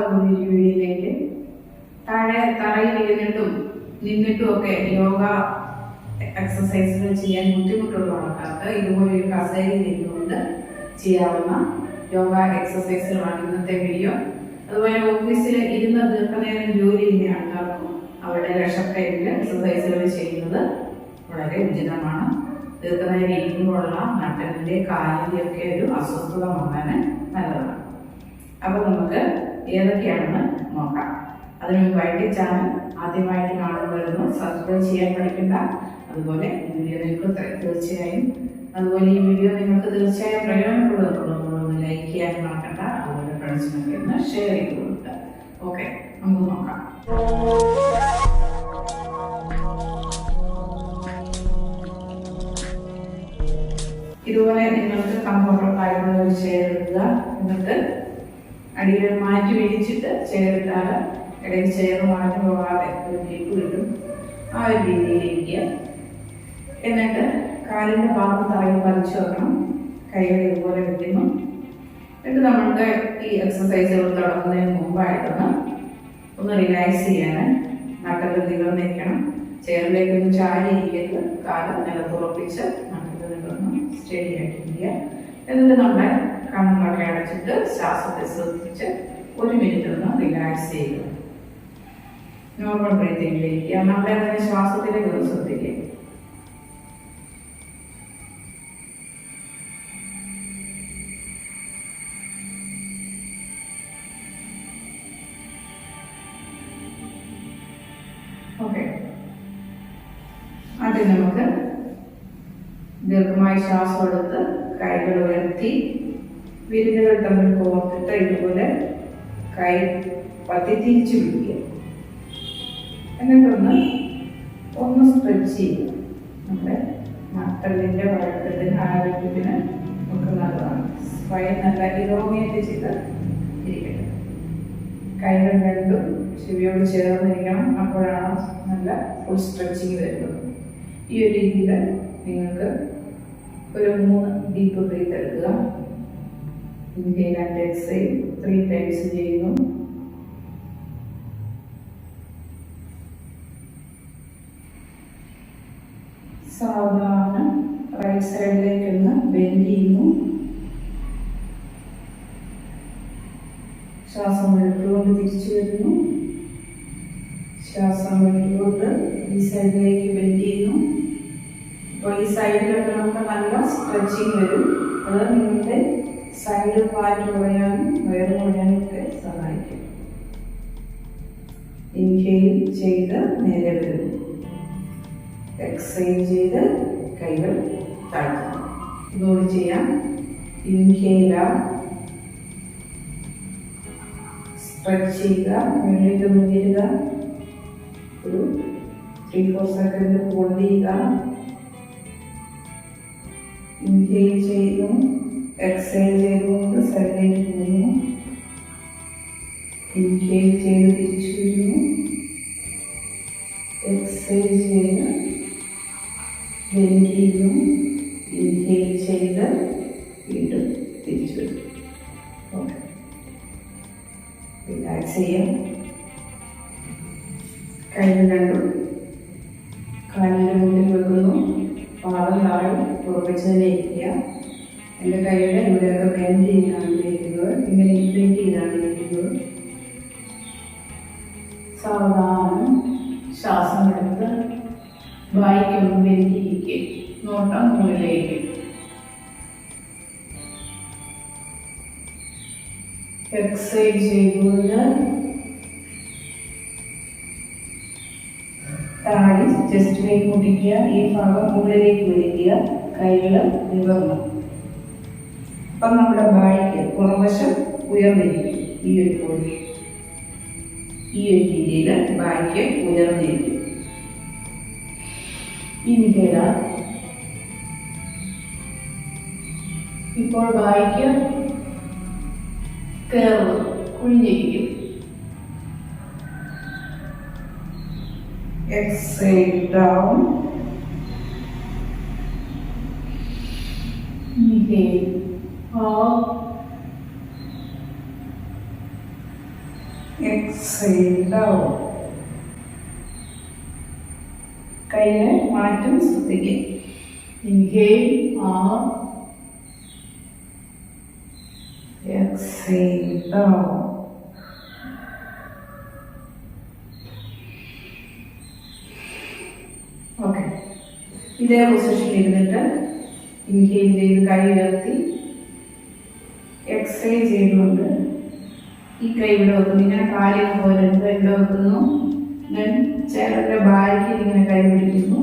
സ്വാഗതം വീഡിയോയിലേക്ക്. താഴെ തറയിൽ ഇരുന്നിട്ടും നിന്നിട്ടും ഒക്കെ യോഗ എക്സസൈസുകൾ ചെയ്യാൻ ബുദ്ധിമുട്ടുള്ള ആൾക്കാർക്ക് ഇതുപോലെ ഒരു കസേരയിൽ ഇരുന്നുകൊണ്ട് ചെയ്യാവുന്ന യോഗ എക്സസൈസുകളാണ് ഇന്നത്തെ വീഡിയോ. അതുപോലെ ഓഫീസിൽ ഇരുന്ന് ദീർഘനേരം ജോലി ചെയ്യുന്ന ആൾക്കാർക്കും അവരുടെ ലെഷർ ടൈമിൽ എക്സസൈസുകൾ ചെയ്യുന്നത് വളരെ ഉചിതമാണ്. ദീർഘനേരം ഇരിക്കുമ്പോഴുള്ള നട്ടലിൻ്റെ കാലിൻ്റെ ഒക്കെ ഒരു അസ്വസ്ഥത മാറാൻ നല്ലതാണ്. അപ്പോൾ നമുക്ക് ഏതൊക്കെയാണെന്ന് നോക്കാം. അതിനു മുമ്പായിട്ട് ചാനൽ ആദ്യമായിട്ട് കാണുന്നവരൊന്നും സബ്സ്ക്രൈബ് ചെയ്യാൻ പഠിക്കണ്ട. അതുപോലെ ഈ വീഡിയോ നിങ്ങൾക്ക് തീർച്ചയായും പ്രയോജനപ്പെടുന്നുള്ളൂ. ലൈക്ക് ചെയ്യാൻ മറക്കണ്ട. അതുപോലെ ഫ്രണ്ട്സിനൊക്കെ ഒന്ന് ഷെയർ ചെയ്ത് കൊടുക്കുക. ഓക്കെ, നമുക്ക് നോക്കാം. ഇതുപോലെ നിങ്ങൾക്ക് കംഫർട്ടബിൾ ആയിട്ടുള്ള ഒരു ചെയർ എടുക്കുക. എന്നിട്ട് അടിയിൽ മാറ്റി വിരിച്ചിട്ട് ചെയർ ഇട്ടാൽ ഇടയിൽ ചെയർ മാറ്റി പോകാതെ ഒരു ഗ്രിപ്പ് കിട്ടും. ആ ഒരു രീതിയിലിരിക്കുക. എന്നിട്ട് കാലിൻ്റെ ഭാഗം തറയിൽ പറിച്ചു വെക്കണം. കൈകൾ ഇതുപോലെ വെക്കുന്നു. എന്നിട്ട് നമ്മൾക്ക് ഈ എക്സസൈസുകൾ തുടങ്ങുന്നതിന് മുമ്പായിട്ടൊന്ന് റിലാക്സ് ചെയ്യാൻ നട്ടല് നിവർന്നിരിക്കണം. ചെയറിലേക്കൊന്ന് ചാരിയിരിക്കരുത്. കാല് നിലത്തുറപ്പിച്ച് നട്ടല് നിവർന്ന് സ്റ്റഡി ആയിട്ടിരിക്കുക. എന്നിട്ട് നമ്മുടെ കണ്ണുകളൊക്കെ അടച്ചിട്ട് ശ്വാസത്തെ ശ്രദ്ധിച്ച് 1 മിനിറ്റ് ഒന്ന് റിലാക്സ് ചെയ്യുക. നോർമൽ ബ്രീത്തിങ്ങിലിരിക്കുക. നമ്മുടെ തന്നെ ശ്വാസത്തിലേക്ക് ഒന്ന് ശ്രദ്ധിക്കുക. ഓക്കെ, ആദ്യം നമുക്ക് ദീർഘമായി ശ്വാസം എടുത്ത് കൈകൾ ഉയർത്തി വിരലുകൾ തമ്മിൽ കോർത്തിട്ട് ഇതുപോലെ കൈ പത്തി തിരിച്ചു പിടിക്കുക. എന്നിട്ടൊന്ന് സ്ട്രെച്ച് ചെയ്യുക. നമ്മുടെ നട്ടലിൻ്റെ വഴക്കത്തിന് ആരോഗ്യത്തിന് നമുക്ക് നല്ലതാണ്. സ്വയം നല്ല ഇലോങ്ങേറ്റ് ചെയ്ത് ഇരിക്കട്ടെ. കൈകൾ രണ്ടും ചെവിയോട് ചേർന്നിരിക്കണം. അപ്പോഴാണ് നല്ല ഫുൾ സ്ട്രെച്ചിങ് വരുന്നത്. ഈ ഒരു രീതിയിൽ നിങ്ങൾക്ക് ഒരു 3 ഡീപ്പ് ബ്രീത്ത് എടുക്കുക. ഇൻഹേൽ ആൻഡ് എക്സേൽ 3 ടൈംസ് ചെയ്യുന്നു. സാധാരണ റൈറ്റ് സൈഡിലേക്ക് ഒന്ന് ബെൻഡ് ചെയ്യുന്നു. ശ്വാസം എടുത്തുകൊണ്ട് തിരിച്ചു വരുന്നു. ശ്വാസം എടുത്തുകൊണ്ട് ഈ സൈഡിലേക്ക് ബെൻഡ് ചെയ്യുന്നു. അപ്പോൾ ഈ സൈഡിലൊക്കെ നമുക്ക് നല്ല സ്ട്രെച്ചിങ് വരും. അത് നിങ്ങളുടെ സൈഡ് പാറ്റ് കുറയാനും വയറ് കുറയാനും ഒക്കെ സഹായിക്കും. ഇൻഹെയിൽ ചെയ്ത് നേരെ വരുന്നു. എക്സൈൽ ചെയ്ത് കൈകൾ താഴ്ത്തുന്നു. ഇതുകൊണ്ട് ചെയ്യാം. ഇൻഹെയിൽ സ്ട്രെച്ച് ചെയ്യുക. മുന്നിലേക്ക് മുന്നിടുക. ഒരു 3-4 സെക്കൻഡ് ഹോൾഡ് ചെയ്യുക. ഇൻഹെയിൽ ചെയ്യുന്നു. എക്സൈൽ ചെയ്തുകൊണ്ട് സൈഡിലേക്ക് പോകുന്നു. ഇൻഹെയിൽ ചെയ്ത് തിരിച്ചു വരുന്നു. എക്സൈൽ ചെയ്ത് ബെൻഡ് ചെയ്യുന്നു. ഇൻഹെയിൽ ചെയ്ത് വീണ്ടും തിരിച്ചു വരുന്നു. ഓക്കെ, റിലാക്സ് ചെയ്യാം. കൈകൾ രണ്ടും കാലിൻ്റെ മുന്നിൽ വെക്കുന്നു. പാദം താഴെ ഉറപ്പിച്ചതിനെ ഇരിക്കുക. എൻ്റെ കൈയുടെ ഇവിടെയൊക്കെ ബെൻഡ് ചെയ്താണ് ഇരിക്കുന്നത്. ഇങ്ങനെ ഇൻഫ്ലേറ്റ് ചെയ്താണ് ഇരിക്കുന്നത്. സാവധാനം ശ്വാസം എടുത്ത് വായിക്കൊന്ന് ബെൻഡ് ഇരിക്കുക. നോട്ടം മുകളിലേക്ക്. എക്സൈൽ ചെയ്തുകൊണ്ട് താടി ചെസ്റ്റിലേക്ക് മുട്ടിക്കുക. ഈ ഭാഗം മുകളിലേക്ക് വലിക്കുക. കൈകൾ നിവർന്നു. അപ്പം നമ്മുടെ ബാക്ക് പുറംവശം ഉയർന്നിരിക്കും. ഈ ഒരു കോഴി ഈ ഒരു രീതിയിൽ ബാക്ക് ഉയർന്നിരിക്കും. ഇൻഹേൽ. ഇപ്പോൾ ബാക്ക് കർവ് കുഴിഞ്ഞിരിക്കും. Exhale down. Inhale up. exhale down. കൈയെ മാറ്റും ശ്രദ്ധിക്കുക. Inhale up, exhale down. Okay, ഇതേ പൊസിഷനിൽ ഇരുന്നിട്ട് ഇൻഹേൽ ചെയ്ത് കൈ ഉയർത്തി എക്സൈൽ ചെയ്തുകൊണ്ട് ഈ കൈ ഇവിടെ വെക്കുന്നു. ഇങ്ങനെ കാലിന് പോലെ ഇവിടെ വെക്കുന്നു. ഞാൻ ചെയറിൻ്റെ ബാക്കിൽ ഇങ്ങനെ കൈ പിടിക്കുന്നു.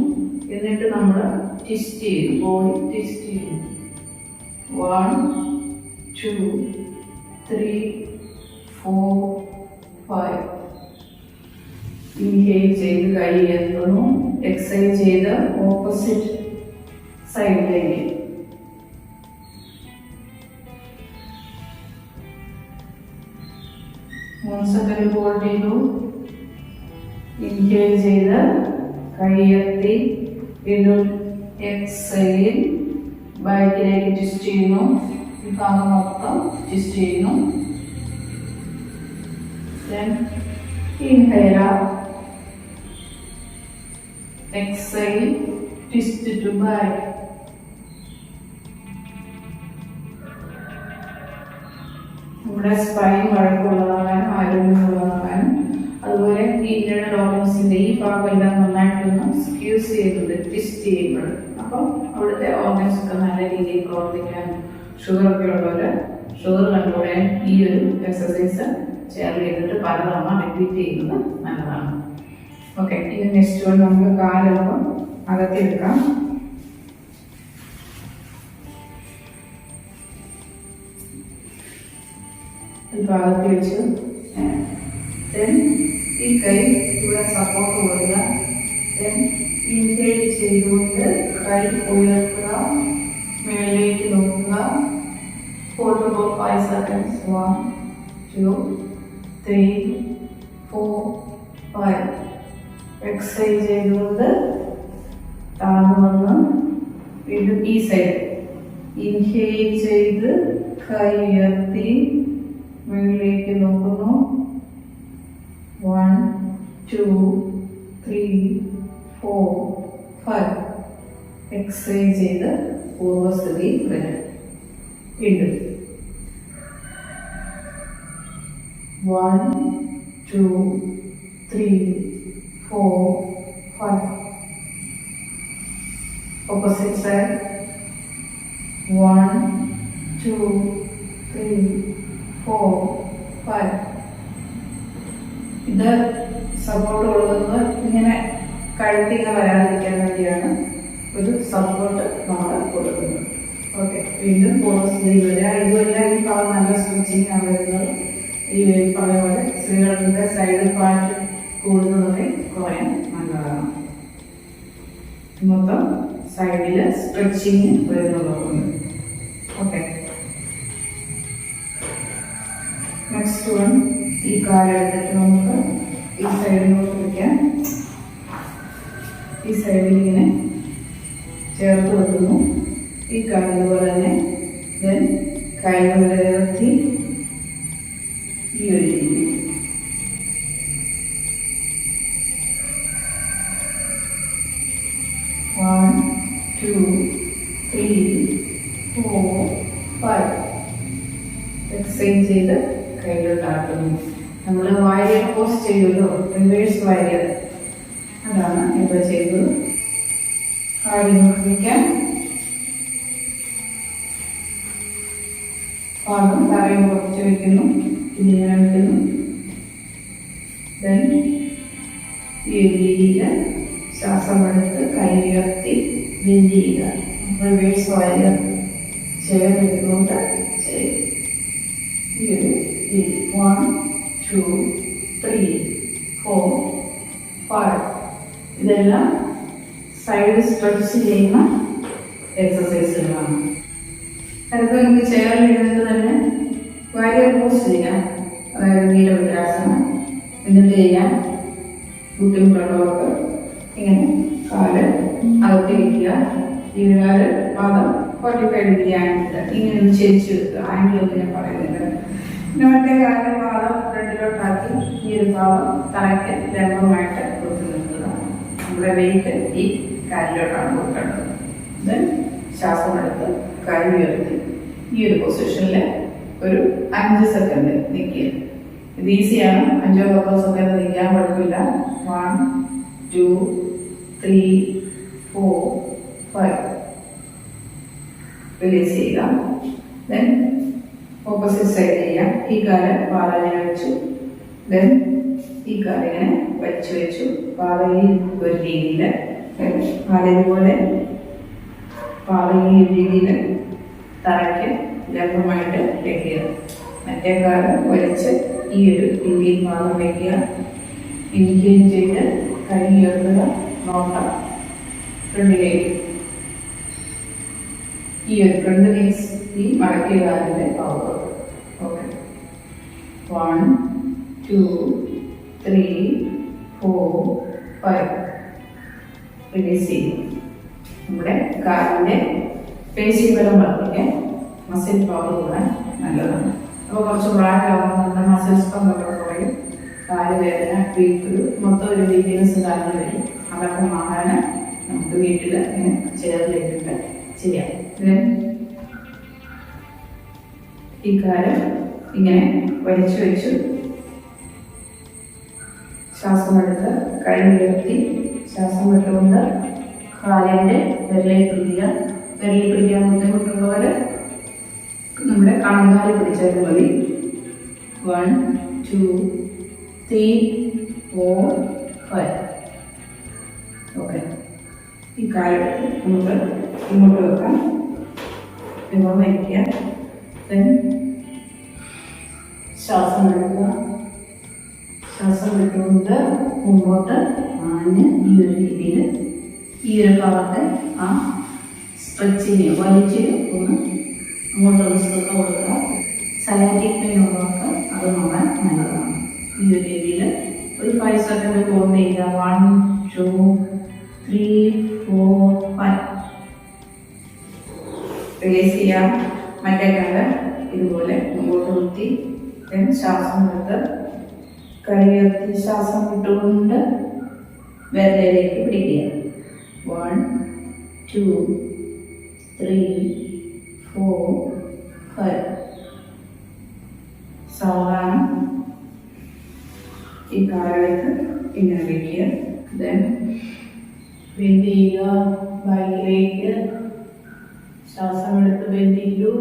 എന്നിട്ട് നമ്മൾ ട്വിസ്റ്റ് ചെയ്യും, ബോഡി ട്വിസ്റ്റ് ചെയ്യും. 1 2 3 4 5. ഇൻഹേൽ ചെയ്ത് കൈ ഉയർത്തുന്നു. എക്സൈൽ ചെയ്ത് ഓപ്പോസിറ്റ് സൈഡിലേക്ക്. സെക്കൻഡ് ഹോൾഡ് ചെയ്തു. ഇൻഹേൽ ചെയ്ത് കൈ ഉയർത്തി വീണ്ടും എക്സൈൽ ബാക്കിലേക്ക് ട്വിസ്റ്റ് ചെയ്യുന്നു. ഈ ഭാഗം മൊത്തം ട്വിസ്റ്റ് ചെയ്യുന്നു. Inhale exhale, twist to back. നമ്മുടെ സ്പൈൻ വഴക്കുള്ളതാകാനും ആരോഗ്യമുള്ളതാകാനും അതുപോലെ ഇന്റേണൽ ഓർഗൻസിന്റെ ഈ ഭാഗം എല്ലാം നന്നായിട്ടൊന്ന് സ്ക്യൂസ് ചെയ്യുന്നുണ്ട് ട്വിസ്റ്റ് ചെയ്യുമ്പോൾ. അപ്പം അവിടുത്തെ ഓർഗൻസ് ഒക്കെ നല്ല രീതിയിൽ പ്രവർത്തിക്കാനും ഷുഗർ ഒക്കെ ഉള്ളവര് ഷുഗർ കൺട്രോൾ ചെയ്യാൻ ഈ ഒരു എക്സസൈസ് ചേർന്ന് ചെയ്തിട്ട് പലതവണ റിപ്പീറ്റ് ചെയ്യുന്നത് നല്ലതാണ്. ഓക്കെ, ഇനി നെക്സ്റ്റ് വൺ നമുക്ക് കാലൊപ്പം അകത്തെടുക്കാം. ഇപ്പം അകത്തി വെച്ചു. ഈ കൈ ഇവിടെ സപ്പോർട്ട് കൊടുക്കുക. ഇൻഹേൽ ചെയ്തുകൊണ്ട് കൈ ഉയർത്തുക, മേലേക്ക് നോക്കുക. Hold four 5 seconds. 1 2 3 4 5. എക്സൈൽ ചെയ്തുകൊണ്ട് താഴ്ന്നു വന്ന് വീണ്ടും ഈ സൈഡ് ഇൻഹേൽ ചെയ്ത് കൈ ഉയർത്തി മുകളിലേക്ക് നോക്കുന്നു. 1 2 3 4 5. എക്സൈൽ ചെയ്ത് പൂർവസ്ഥിതി വരും. വീണ്ടും 1 2 3 4 5. Opposite side. 1 2 3 4 5. ഇത് സപ്പോർട്ട് കൊടുക്കുന്നത് ഇങ്ങനെ കഴുത്തിങ്ങനെ വരാതിരിക്കാൻ വേണ്ടിയാണ് ഒരു സപ്പോർട്ട് നമ്മൾ കൊടുക്കുന്നത്. ഓക്കെ, വീണ്ടും പൂർവസ്ഥിതി വരിക. ഇതുമല്ല ഈ ഭാഗം നല്ല സ്റ്റിച്ചിങ് ആണ് വരുന്നത്. ഈ പറഞ്ഞ പോലെ സ്ത്രീകളുടെ സൈഡ് പാർട്ട് കൂടുന്നതൊക്കെ കുറയാൻ നല്ലതാണ്. മൊത്തം സൈഡിൽ സ്ട്രെച്ചിങ് വരുന്നതുകൊണ്ട്. ഓക്കെ, നെക്സ്റ്റ് വൺ ഈ കാലെടുത്തിട്ട് നമുക്ക് ഈ സൈഡിലോട്ട് വയ്ക്കാം. ഈ സൈഡിൽ ഇങ്ങനെ ചേർത്ത് വെക്കുന്നു. ഈ കാലുപോലെ തന്നെ കൈകൾ ഉയർത്തി ഈ ഒരു രീതി. One, 2, 3, 4, 5. എക്സൈൽ ചെയ്ത് കൈകളിലാക്കുന്നു. നമ്മൾ വാരിയർ പോസ്റ്റ് ചെയ്യുമല്ലോ, റിവേഴ്സ് വാരിയർ, അതാണ് ഇപ്പോൾ ചെയ്തത്. കാലിങ്ങോട്ട് വയ്ക്കാൻ. ഭാഗം തറയും കുറച്ച് വയ്ക്കുന്നു. ഇങ്ങനെ വയ്ക്കുന്നു. ഈ രീതിയിൽ ശ്വാസം എടുത്ത് കൈ ഉയർത്തി ബെൻഡ് ചെയ്യുക. റിവേഴ്സ് വാരിയർ ചേർന്നുകൊണ്ട് ചെയ്യും. ഈ ഒരു 1 2 3 4 5. ഇതെല്ലാം സൈഡ് സ്ട്രെച്ച് ചെയ്യുന്ന എക്സസൈസുകളാണ്. അടുത്ത നമുക്ക് ചെയറിൽ ഇരുന്നിട്ട് തന്നെ വാരിയർ പോസ്റ്റ് ചെയ്യാം. അതായത് നീലഭദ്രാസനം. എന്നിട്ട് ചെയ്യാൻ ബുദ്ധിമുട്ടുള്ളവർക്ക് ഇങ്ങനെ കാല് അകത്തി വയ്ക്കുക. ഇരുകാല് പാദം 45 ഡിഗ്രി ആംഗിൾ ഇങ്ങനെ ഒന്ന് ചെരിച്ചു വെക്കുക. ആംഗിൾ ഒക്കെ ഞാൻ പറയുന്നുണ്ട്. പിന്നെ മറ്റേ കാലിലെ പാദം ഫ്രണ്ടിലോട്ടാക്കി ഒരു ഭാഗം തറയ്ക്ക് ലംബമായിട്ട് കൊടുത്തു നിർത്തുക. നമ്മുടെ വെയിറ്റ് ഈ കാലിലോട്ടാണ് കൊടുക്കേണ്ടത്. ദെൻ ശ്വാസമെടുത്ത് കൈ ഉയർത്തി ഈ ഒരു പൊസിഷനിൽ ഒരു 5 സെക്കൻഡ് നിൽക്കുക. ഇത് ഈസിയാണ്, 5-10 സെക്കൻഡ് നിൽക്കാൻ കുഴപ്പമില്ല. 1 2 3 4 5 റിലീസ് ചെയ്യുക. ദെൻ ഓപ്പോസിറ്റ് സൈഡ് ചെയ്യാം. ഈ കാല് പാതയിങ്ങനെ വെച്ചു. ദെൻ ഈ കാലിങ്ങനെ വലിച്ചു വെച്ചു. പാത ഈ ഒരു രീതിയിൽ പാതയിതുപോലെ പാത ഈ രീതിയിൽ തറയ്ക്ക് ലംബമായിട്ട് വയ്ക്കുക. മറ്റേ കാല് വലിച്ച് ഈ ഒരു രീതിയിൽ പാദം വയ്ക്കുക. ഇൻക്ലൈൻ ചെയ്ത് കൈ ഉയർത്തുക. നോക്കാം ഫ്രണ്ടിലേക്ക്. ഈ ഒരു ഫ്രണ്ട് മീൻസ് ഈ മടക്കിയ കാലിൻ്റെ പവർ. ഓക്കെ, 1 2 3 4 5 റിലീസ് ചെയ്യും. നമ്മുടെ കാലിൻ്റെ പേശി ബലം വർദ്ധിക്കാൻ മസിൽ പവർ കൂടാൻ നല്ലതാണ്. അപ്പോൾ കുറച്ച് പ്രായമാകുമ്പോൾ നമ്മുടെ മസിൽസ് പവർ കുറയും. കാല് വേദന, വീക്ക്, മൊത്തം ഒരു വീക്ക്നെസ് കാലിൽ വരും. അതൊക്കെ മാറാൻ നമുക്ക് വീട്ടിൽ ഇങ്ങനെ ചേർത്തിട്ട് ചെയ്യാം. ഈ കാല് ഇങ്ങനെ വലിച്ചു വെച്ചു. ശ്വാസമെടുത്ത് കൈ ഉയർത്തി ശ്വാസം വിട്ടുകൊണ്ട് കാലിൻ്റെ വിരലിൽ പിടിക്കുക. വിരലിൽ പിടിക്കാൻ ബുദ്ധിമുട്ടുള്ളവർ നമ്മുടെ കണങ്കാലി പിടിച്ചാൽ മതി. 1 2 3 4 5. ഓക്കെ, ഈ കാലെടുത്ത് നമുക്ക് ഇങ്ങോട്ട് വെക്കാം. ഇങ്ങോട്ട് വയ്ക്കുക. ദെൻ ശ്വാസം എടുക്കുക. ശ്വാസം വിട്ടുകൊണ്ട് മുമ്പോട്ട് ആഞ്ഞ് ഈ ഒരു രീതിയിൽ ഈ ഒരു ഭാഗത്തെ ആ സ്ട്രെച്ചിനെ വലിച്ച് ഒന്ന് അങ്ങോട്ടൊന്ന് ശ്രദ്ധ കൊടുക്കുക. സയാറ്റിക് പെയിൻ ഉള്ളവർക്ക് അത് നോക്കാൻ നല്ലതാണ്. ഈ ഒരു രീതിയിൽ ഒരു 5 സെക്കൻഡ് കൗണ്ട് ചെയ്യുക. 1 2 3 4 5 റിലീസ് ചെയ്യാം. മറ്റേ കാല് ഇതുപോലെ മുമ്പോട്ട് നിർത്തി. ദെൻ ശ്വാസം എടുത്ത് കൈ ഉയർത്തി ശ്വാസം വിട്ടുകൊണ്ട് വിരലിലേക്ക് പിടിക്കുക. 1 2 3 4 5. സാവധാനം ഈ കാലെടുത്ത് ഇങ്ങനെ വയ്ക്കുക. ദെൻ ബെൻഡ് ചെയ്യുക. ബാക്കിലേക്ക് ശ്വാസം എടുത്ത് ബെൻഡ് ചെയ്തു.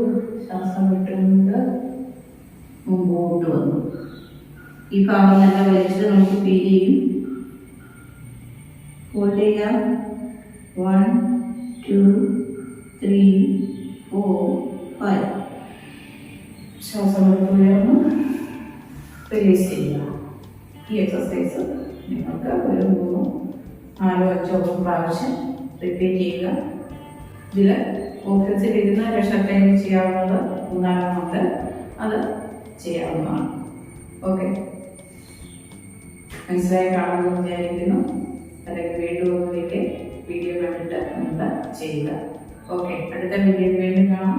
ശ്വാസം വിട്ടുകൊണ്ട് മുമ്പോട്ട് വന്നു. ഈ ഭാഗം നല്ല വലിച്ച് നമുക്ക് ഫീൽ ചെയ്യും. ഹോൾഡ് ചെയ്യാം. 1 2 3 4 5. ശ്വാസം എടുത്ത് ഉയർന്ന് റിലീസ് ചെയ്യുക. ഈ എക്സസൈസ് നിങ്ങൾക്ക് ഒരു 3 4 5 പ്രാവശ്യം റിപ്പീറ്റ് ചെയ്യുക. ഇതിൽ ഓഫീസിൽ ഇരുന്ന് രക്ഷ ചെയ്യാവുന്നത് 3 അത് ചെയ്യാവുന്നതാണ്. ഓക്കെ, മനസ്സിലായി കാണുമെന്ന് വിചാരിക്കുന്നു. അല്ലെങ്കിൽ വീണ്ടും ഒന്നിലേക്ക് വീഡിയോ കണ്ടിട്ട് നിങ്ങൾ ചെയ്യുക. ഓക്കെ, അടുത്ത വീഡിയോ വീണ്ടും കാണാം.